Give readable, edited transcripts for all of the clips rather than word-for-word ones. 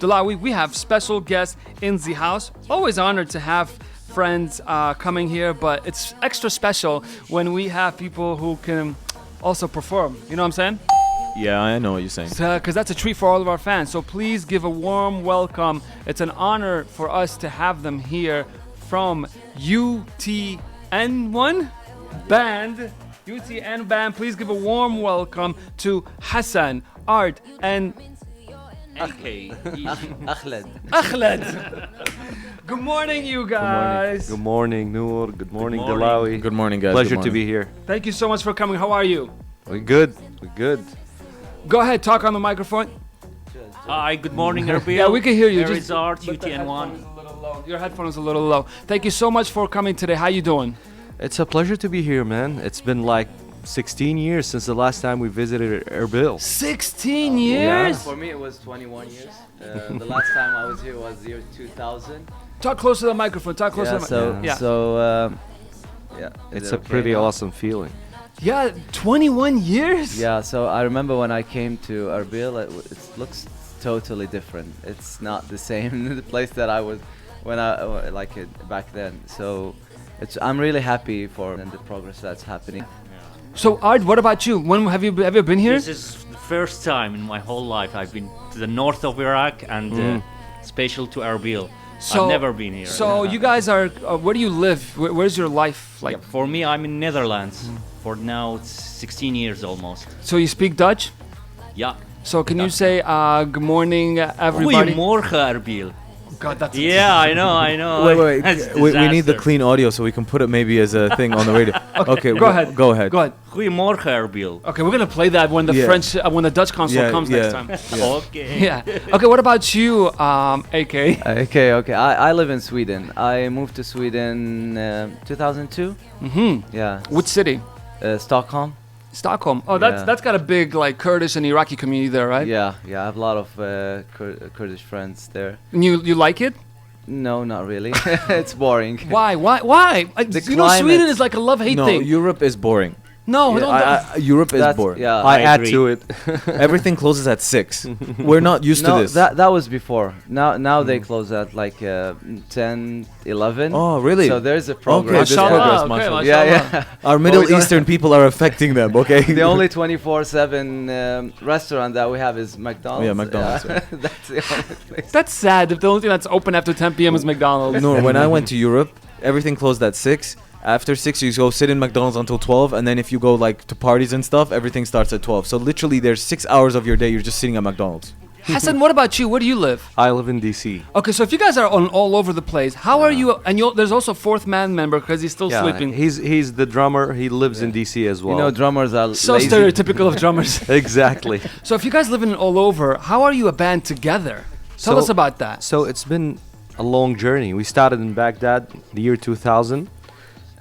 Dalawi, we have special guests in the house. Always honored to have friends coming here, but it's extra special when we have people who can also perform. You know what I'm saying? Yeah, I know what you're saying. Because that's a treat for all of our fans. So please give a warm welcome. It's an honor for us to have them here from UTN1 band. UTN band. Please give a warm welcome to Hassan, Art, and Akhled. Good morning, you guys. Good morning, Noor. Good morning, morning. Dalawi. Good morning, guys. Pleasure Good to morning. be here. Thank you so much for coming. How are you? We're good. We're good. Go ahead, talk on the microphone. Hi, good morning, اربيل. Yeah, we can hear you. There Just is Art, but the UTN1. headphone is a little low. Your headphone is a little low. Thank you so much for coming today. How you doing? It's a pleasure to be here, man. It's been like 16 years since the last time we visited Erbil. 16 years? For me, it was 21 years. The last time I was here was the year 2000. Talk close to the microphone. Talk close to the microphone. It's a pretty awesome feeling. Yeah, 21 years? Yeah, so I remember when I came to Arbil, it looks totally different. It's not the same the place that I was when I like it back then. So I'm really happy for the progress that's happening. So Art, what about you? When have you been here? This is the first time in my whole life I've been to the north of Iraq and special to Erbil. I've never been here. So you guys are, where do you live? Where's your life like? Yeah, for me, I'm in Netherlands. For now, it's 16 years almost. So you speak Dutch? Yeah. So can you say good morning, everybody? Goedemorgen, Erbil. God, that's Yeah, I know. Wait. That's We need the disaster. clean audio so we can put it maybe as a thing on the radio. Okay, Go ahead. Go ahead. Go ahead. Goedemorgen, Erbil. Okay, we're gonna play that when the Yeah. French, when the Dutch consul comes next time. Okay. Yeah. Okay. What about you, AK? Okay. I live in Sweden. I moved to Sweden 2002. Yeah. Which city? Stockholm. Stockholm. Oh, Yeah. that's got a big like Kurdish and Iraqi community there, right? Yeah. I have a lot of Kurdish friends there. And you like it? No, not really. It's boring. Why? The You know, Sweden climate. is like a love-hate No, thing. Europe is boring. No, Yeah, don't. Europe is That's- boring. yeah. I add agree. to it. Everything closes at 6. We're not used to No, this. that was before. Now they close at like 10, 11. Oh, really? So there's a Okay, progress. there's Mashallah, progress, okay, mashallah. mashallah. Our Middle we don't- Eastern people are affecting them, okay? The only 24/7 restaurant that we have is McDonald's. Oh, yeah, McDonald's, right. That's the only place. That's sad. If the only thing that's open after 10 p.m. is McDonald's. No, when I went to Europe, everything closed at 6. After 6, you go sit in McDonald's until 12, and then if you go like to parties and stuff, everything starts at 12. So literally, there's 6 hours of your day you're just sitting at McDonald's. Hassan, what about you? Where do you live? I live in DC. Okay, so if you guys are on all over the place, how are you? And there's also a fourth man member because he's still sleeping. He's the drummer. He lives in DC as well. You know, drummers are So lazy. stereotypical of drummers. Exactly. So if you guys living all over, how are you a band together? Tell So- us about that. So it's been a long journey. We started in Baghdad the year 2000.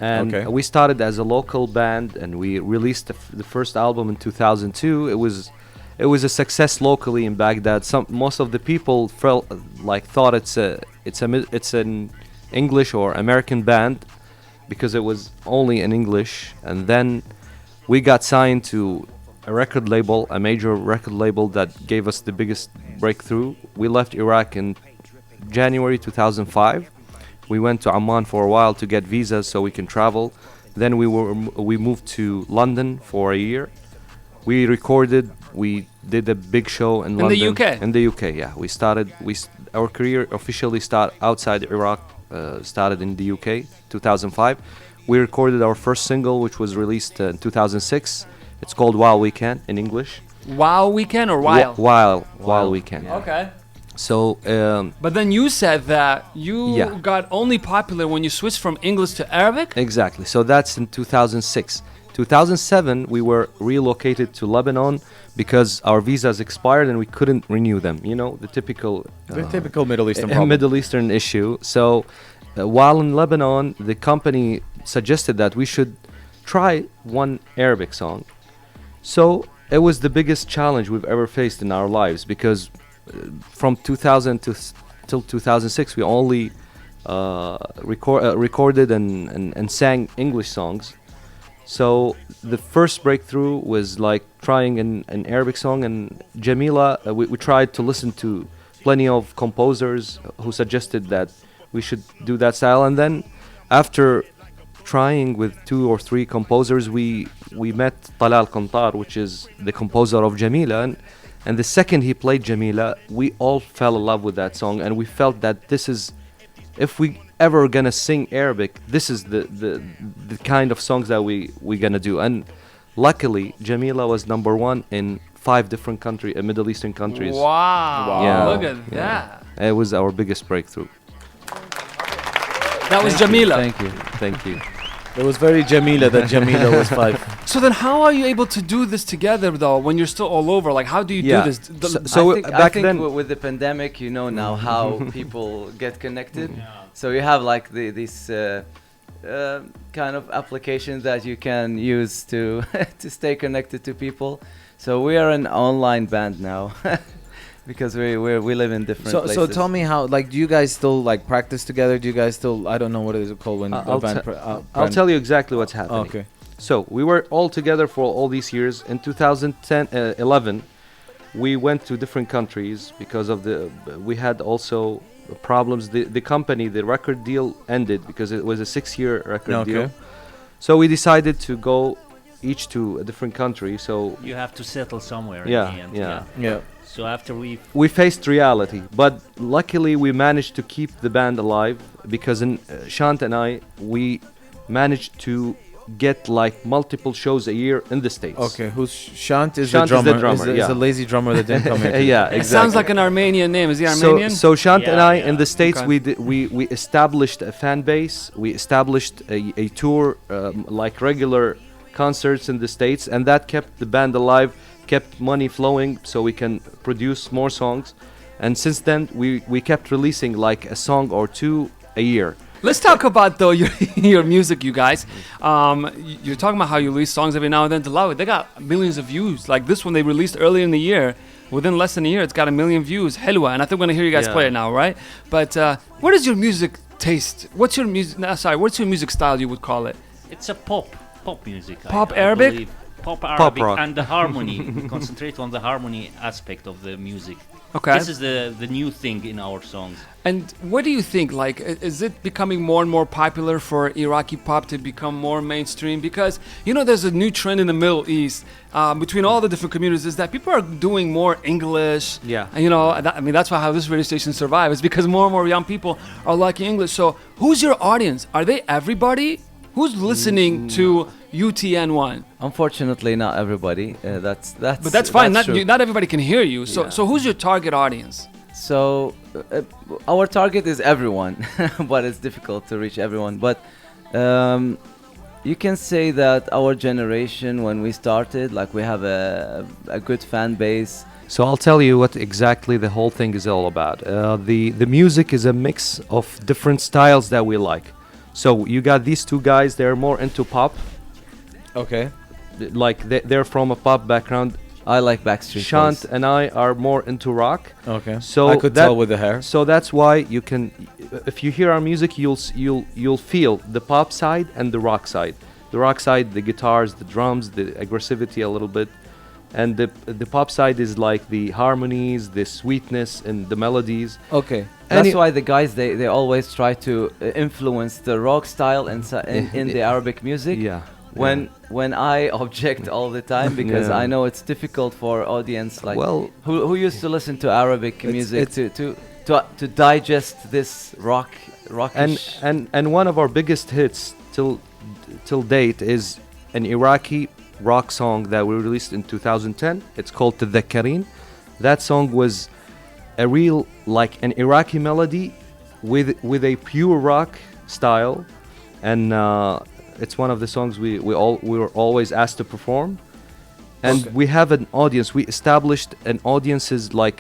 And Okay. we started as a local band, and we released the first album in 2002. It was a success locally in Baghdad. Most of the people thought it's an English or American band because it was only in English. And then we got signed to a record label, a major record label that gave us the biggest breakthrough. We left Iraq in January 2005. We went to Amman for a while to get visas so we can travel. Then we moved to London for a year. We recorded. We did a big show in London. the UK? In the UK, yeah. Our career officially started outside Iraq. Started in the UK, 2005. We recorded our first single, which was released in 2006. It's called "While We Can" in English. Wow weekend or while? While we can. Okay. So But then you said that you Yeah. got only popular when you switched from English to Arabic? exactly. So that's in 2006. 2007, we were relocated to Lebanon because our visas expired and we couldn't renew them. You know, the typical The typical Middle Eastern problem. Middle Eastern issue. So while in Lebanon, the company suggested that we should try one Arabic song. So it was the biggest challenge we've ever faced in our lives because from 2000 till 2006, we only recorded and sang English songs. So the first breakthrough was like trying an Arabic song, and Jamila, we tried to listen to plenty of composers who suggested that we should do that style. And then after trying with 2 or 3 composers, we met Talal Kantar, which is the composer of Jamila, and the second he played Jamila, we all fell in love with that song, and we felt that this is, if we ever gonna sing Arabic, this is the kind of songs that we gonna do. And luckily Jamila was #1 in 5 different Middle Eastern countries. Wow. Yeah. Look at that. It was our biggest breakthrough. That was Jamila. Thank you. It was very Jamila that Jamila was 5. So then how are you able to do this together though when you're still all over? Like how do you do this? I think with the pandemic, you know now how people get connected. So you have like these kind of applications that you can use to to stay connected to people. So we are an online band now. Because we live in different places. So tell me how, like, do you guys still like practice together? Do you guys still, I don't know what is it called when I'll tell you exactly what's happening. Okay. So we were all together for all these years. In 2011, we went to different countries because of we had also problems. The company, the record deal ended because it was a 6-year record deal. So we decided to go each to a different country. So you have to settle somewhere. Yeah, in the end. yeah. So after we faced reality, but luckily we managed to keep the band alive because Shant and I, we managed to get like multiple shows a year in the States. Okay, Shant is Shant the drummer. Is a lazy drummer that didn't come here. Yeah, exactly. It sounds like an Armenian name. Is he Armenian? So Shant and I in the States, Okay. we established a fan base. We established a tour, like regular concerts in the States, and that kept the band alive, kept money flowing so we can produce more songs. And since then we kept releasing like a song or 2 a year. Let's talk about though your music, you guys. You're talking about how you release songs every now and then. Dalawi, they got millions of views. Like this one they released earlier in the year. Within less than a year, it's got 1 million views. Helwa, and I think we're gonna hear you guys play it now, right? But what is your music taste? What's your music? What's your music style? You would call it? it's a pop music. Pop I Arabic? believe. Pop Arabic rock. and the harmony. We concentrate on the harmony aspect of the music. Okay. This is the new thing in our songs. And what do you think? Like, is it becoming more and more popular for Iraqi pop to become more mainstream? Because, you know, there's a new trend in the Middle East between all the different communities is that people are doing more English. Yeah. And, you know, I mean, that's why how this radio station survives. It's because more and more young people are liking English. So who's your audience? Are they everybody? Who's listening to UTN1? Unfortunately, not everybody. That's But that's fine. true. Not everybody can hear you. So Yeah. so who's your target audience? So our target is everyone, but it's difficult to reach everyone. But you can say that our generation, when we started, like we have a good fan base. So I'll tell you what exactly the whole thing is all about. The music is a mix of different styles that we like. So you got these 2 guys, they're more into pop. Okay. Like they're from a pop background. I like Backstreet Shant Boys. and I are more into rock. Okay. So I could tell with the hair. So that's why you can, if you hear our music, you'll feel the pop side and the rock side. The rock side, the guitars, the drums, the aggressivity a little bit, and the pop side is like the harmonies, the sweetness, and the melodies. Okay. That's why the guys they always try to influence the rock style in the Arabic music. Yeah. When I object all the time because Yeah. I know it's difficult for audience like Well, who used to listen to Arabic music it's- to digest this rockish. And one of our biggest hits till date is an Iraqi rock song that we released in 2010. It's called Tadhakkarin. That song was a real, like an Iraqi melody with a pure rock style, and it's one of the songs we were always asked to perform. And we have an audience. We established an audiences like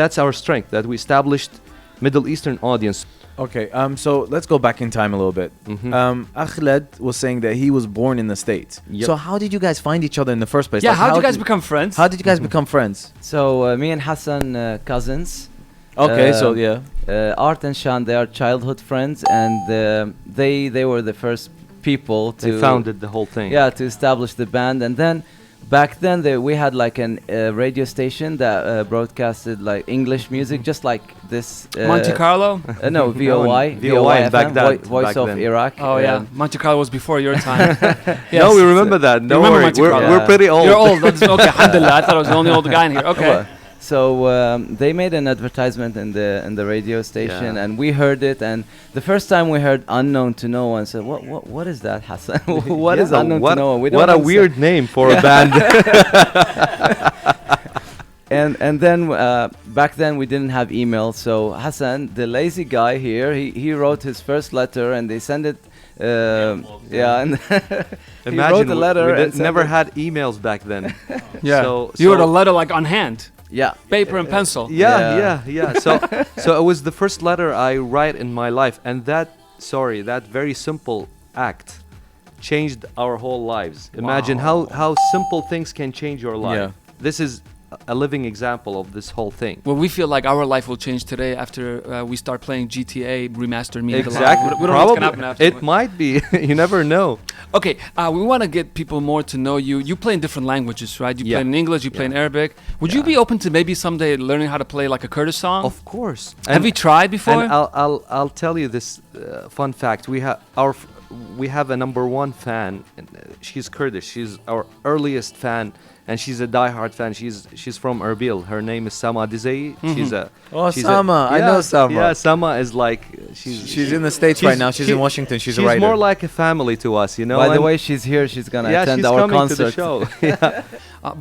that's our strength, that we established Middle Eastern audience. Okay. So let's go back in time a little bit. Akhled was saying that he was born in the States. Yep. So how did you guys find each other in the first place? Yeah, Like, how did you guys become friends? How did you guys become friends? So me and Hassan cousins. Okay. So yeah. Art and Shan, they are childhood friends, and they were the first people to They founded the whole thing. yeah, to establish the band. And then back then we had like an radio station that broadcasted like English music, just like this. Monte Carlo? No, VOI. VOI in FM, Baghdad, Voice back of then. Iraq. Oh yeah, Monte Carlo was before your time. No, we remember that. You No remember worry. Monte We're, Carlo? we're pretty old. You're old. That's okay. Alhamdulillah. I thought I was the only old guy in here. Okay. Well, so they made an advertisement in the radio station, Yeah. and we heard it. And the first time we heard "Unknown to No One," said, "What is that, Hassan? What is Yeah, unknown what, to no one?" We don't what a understand. weird name for a band. And then back then we didn't have email, so Hassan, the lazy guy here, he wrote his first letter, and they sent it. Yeah, and he Imagine wrote a letter. we and did, sent never it. had emails back then. Yeah. So, You wrote a letter like on hand, Yeah. paper and pencil. Yeah. So it was the first letter I write in my life, and that very simple act changed our whole lives. Imagine how simple things can change your life. Yeah. This is a living example of this whole thing. Well, we feel like our life will change today after we start playing GTA remastered Meaning the Life. Exactly. We don't know what's gonna happen after. It might be. You never know. Okay, we want to get people more to know you. You play in different languages, right? You Yeah. play in English, you play in Yeah. Arabic. Would you be open to maybe someday learning how to play like a Kurdish song? Of course. Have you tried before? And I'll tell you this fun fact. We have a number one fan. And, she's Kurdish. She's our earliest fan, and she's a diehard fan. She's from Erbil. Her name is Sama Dizei. She's a Sama. I know Sama. Yeah, Sama is like She's in the States right now. She's in Washington. She's a writer. more like a family to us, you know. By the and way, she's here. She's gonna yeah, attend she's our coming concert. to the show. Yeah,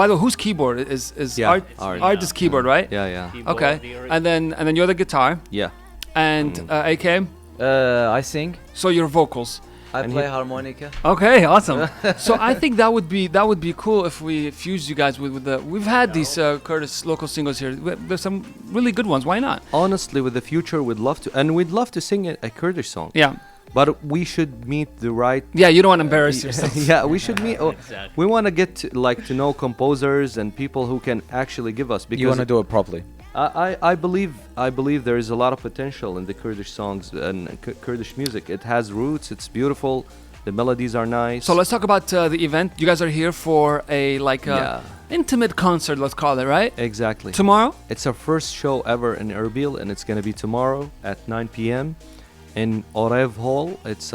By the way, whose keyboard is Yeah, Art? Art. Is keyboard, right? yeah. Okay, and then you're the guitar, Yeah. and AK. I sing. So your vocals. I And play he- harmonica. Okay, awesome. So I think that would be cool if we fused you guys with the. We've had these Kurdish local singers here. There's some really good ones. Why not? Honestly, with the future, we'd love to, and we'd love to sing a Kurdish song. Yeah, But we should meet the right. yeah. You don't want to embarrass yourself. Yeah, we should meet. Exactly. We want to get to know composers and people who can actually give us. Because You want to do it properly. I believe there is a lot of potential in the Kurdish songs and Kurdish music. It has roots. It's beautiful. The melodies are nice. So let's talk about the event. You guys are here for a Yeah. intimate concert. Let's call it, right? Exactly. Tomorrow. It's our first show ever in Erbil, and it's gonna be tomorrow at 9 p.m. in Orev Hall. It's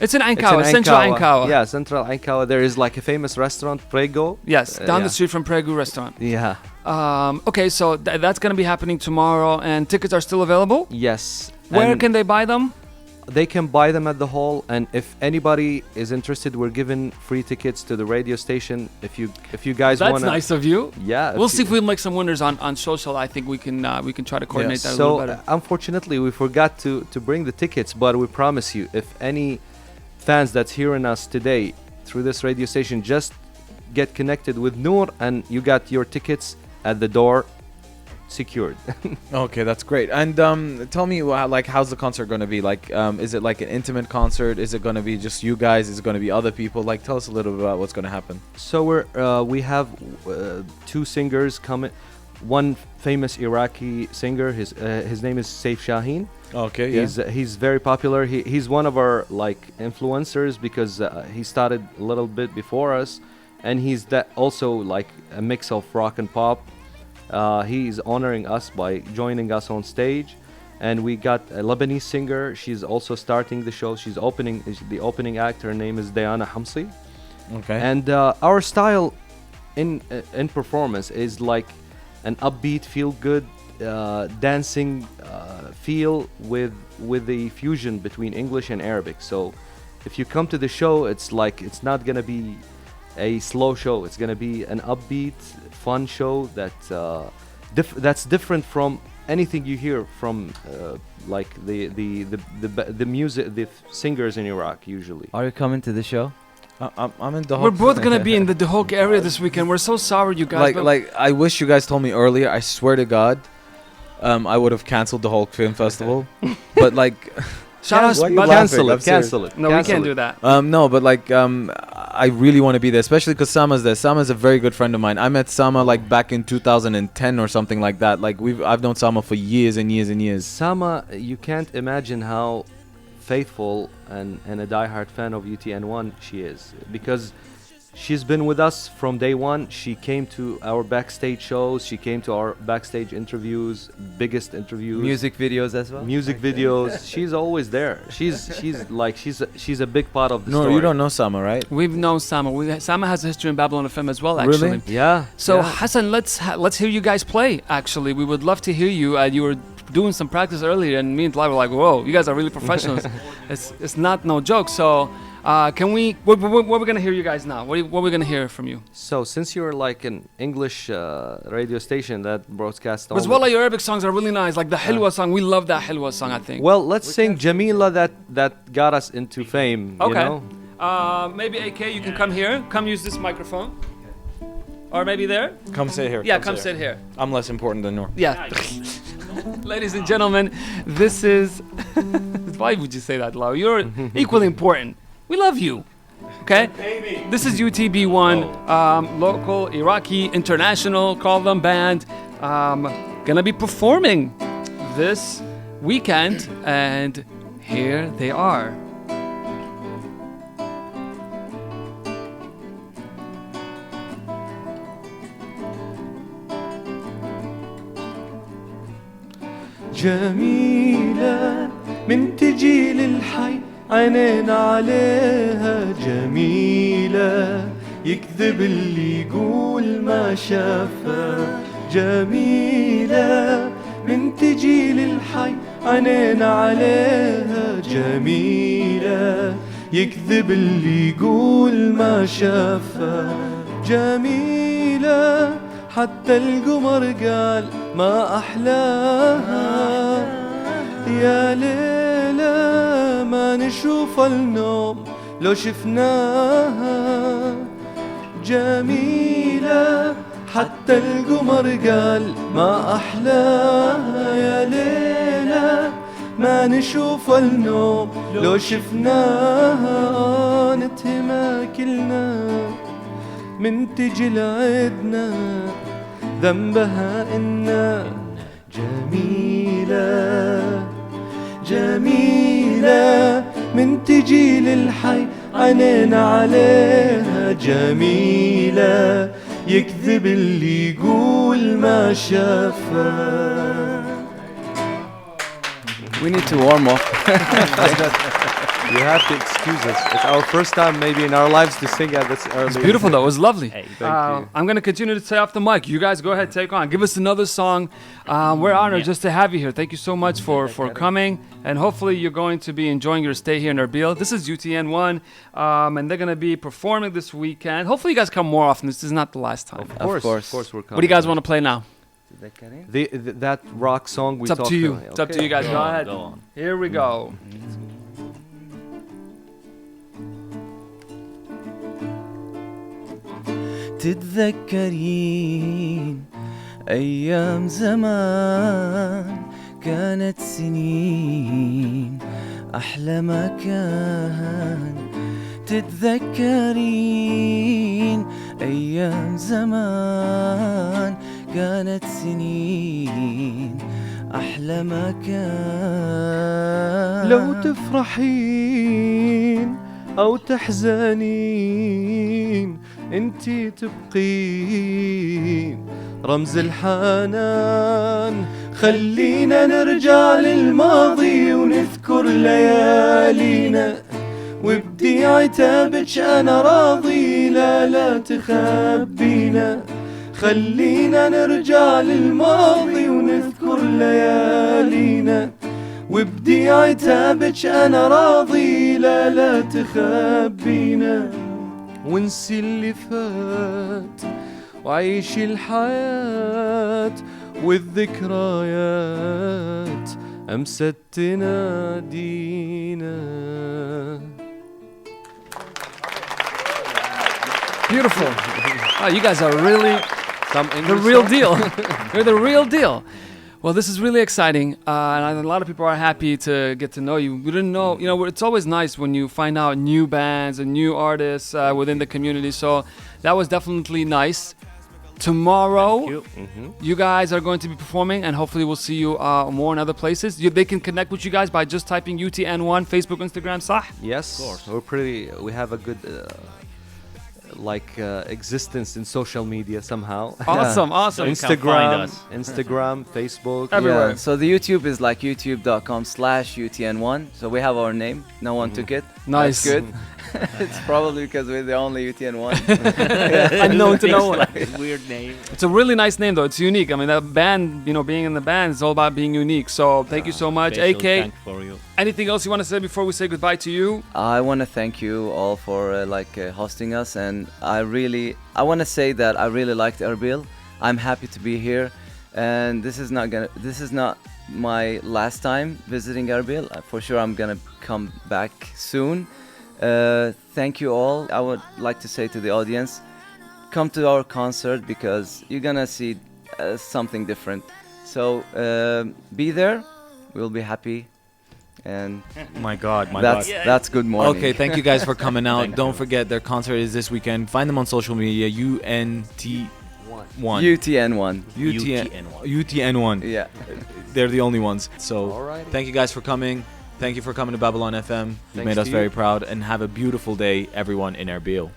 It's in Ankawa, Central Ankawa. Yeah, Central Ankawa. There is like a famous restaurant, Prego. Yes, down the yeah. street from Pregu Restaurant. Yeah. Okay, so that's going to be happening tomorrow, and tickets are still available? Yes. Where And can they buy them? they can buy them at the hall, and if anybody is interested, we're giving free tickets to the radio station. If you guys That's want to, nice of you. yeah. We'll see if we make some winners on social. I think we can try to coordinate that a little So better. unfortunately, we forgot to bring the tickets, but we promise you, if any fans that's hearing us today through this radio station, just get connected with Noor, and you got your tickets at the door, secured. Okay, that's great. And tell me, like, how's the concert going to be? Like, is it like an intimate concert? Is it going to be just you guys? Is it going to be other people? Like, tell us a little bit about what's going to happen. So we have two singers coming. One famous Iraqi singer. His name is Saif Shaheen. Okay, yeah. He's very popular. He's one of our like influencers because he started a little bit before us, and he's that also like a mix of rock and pop. He's honoring us by joining us on stage, and we got a Lebanese singer. She's also starting the show. She's the opening act. Her name is Diana Hamsi. Okay. And our style in performance is like an upbeat, feel good, dancing feel with the fusion between English and Arabic. So if you come to the show, it's like it's not gonna be a slow show. It's gonna be an upbeat, fun show that's different from anything you hear from like the music, the singers in Iraq usually. Are you coming to the show? I'm in the. We're both going to be in the Dahok area this weekend. We're so sorry, you guys. like I wish you guys told me earlier. I swear to God, I would have canceled the whole film festival. But like, shout out, Why you but- laughing? Cancel it. No, we Cancel can't it. do that. no, but like, I really want to be there, especially because Sama's there. Sama's a very good friend of mine. I met Sama like back in 2010 or something like that. Like I've known Sama for years and years and years. Sama, you can't imagine how faithful and a diehard fan of UTN1 she is, because she's been with us from day one. She came to our backstage shows. She came to our backstage interviews, biggest interviews. Music videos as well. Music videos. She's always there. She's a big part of the No, story. you don't know Sama, right? We've known Sama. Sama has a history in Babylon FM as well, actually. Really? Yeah. So yeah. Hassan, let's hear you guys play. Actually, we would love to hear you. You were doing some practice earlier, and me and Talal were like, "Whoa, you guys are really professionals." it's not no joke. So can we? What we're gonna hear you guys now? What we're gonna hear from you? So since you're like an English radio station that broadcasts As well, your Arabic songs are really nice. Like the Hilwa song, we love that Hilwa song. I think. Well, let's sing Jamila that got us into fame. Okay. You know? Maybe AK, you can come here. Come use this microphone. Or maybe there. Come sit here. Yeah, come sit here. I'm less important than Noor. Yeah. Ladies and gentlemen, this is. Why would you say that, Lau? You're equally important. We love you. Okay? This is UTB1, local Iraqi international, call them band. Gonna be performing this weekend, and here they are. جميلة من تجي للحي عينين عليها جميلة يكذب اللي يقول ما شافها جميلة من تجي للحي عينين عليها جميلة يكذب اللي يقول ما شافها جميلة حتى القمر قال ما أحلاها يا ليلة ما نشوف النوم لو شفناها جميلة حتى القمر قال ما أحلاها يا ليلة ما نشوف النوم لو شفناها نتهمها كلنا من تجي لعدنا ذنبها إنا جميلة جميلة من تجي للحي عينينا عليها جميلة يكذب اللي يقول ما شافها. We need to warm up. You have to excuse us. It's our first time maybe in our lives to sing at this early. It's beautiful though, it was lovely. Hey, thank you. I'm going to continue to stay off the mic. You guys go ahead, take on. Give us another song. We're honored just to have you here. Thank you so much for coming. And hopefully you're going to be enjoying your stay here in Erbil. This is UTN1. And they're going to be performing this weekend. Hopefully you guys come more often. This is not the last time. Of course we're coming. What do you guys want to play now? That rock song we It's up talked to you. about. It's up to you guys. Go ahead. Go on. Here we go. تتذكرين أيام زمان كانت سنين أحلى ما كان تتذكرين أيام زمان كانت سنين أحلى ما كان لو تفرحين أو تحزنين انتي تبقين رمز الحنان خلينا نرجع للماضي ونذكر ليالينا وبدي عتابك أنا راضي لا تخبينا خلينا نرجع للماضي ونذكر ليالينا وبدي عتابك أنا راضي لا تخبينا ونسي اللي فات وعيش الحياة والذكريات أمست تنادينا. Beautiful. Oh, you guys are really the real deal. You're the real deal. Well, this is really exciting, and a lot of people are happy to get to know you. We didn't know, it's always nice when you find out new bands and new artists within the community, so that was definitely nice. Tomorrow, you guys are going to be performing, and hopefully we'll see you more in other places. They can connect with you guys by just typing UTN1, Facebook, Instagram, صح? Yes, of course. We have a good existence in social media somehow. Awesome, awesome. You can find Instagram, us. Instagram, Facebook. Everywhere. Yeah, so the YouTube is like youtube.com/UTN1. So we have our name. No one took it. Nice. That's good. It's probably because we're the only UTN1. Unknown to no one. Like a weird name. It's a really nice name, though. It's unique. I mean, that band, being in the band is all about being unique. So thank you so much. Special AK, thank for you. anything else you want to say before we say goodbye to you? I want to thank you all for hosting us, and I want to say that I really liked Erbil. I'm happy to be here, and this is not my last time visiting Erbil. For sure, I'm gonna come back soon. Thank you all. I would like to say to the audience, come to our concert because you're gonna see something different. So be there. We'll be happy. And My God, that's good morning. Okay, thank you guys for coming out. Thank Don't you. forget their concert is this weekend. Find them on social media. UTN1. UTN1. UTN1. Yeah. They're the only ones. So Alrighty. thank you guys for coming. Thank you for coming to Babylon FM. You've Thanks made us to very you. proud. And have a beautiful day, everyone in Erbil.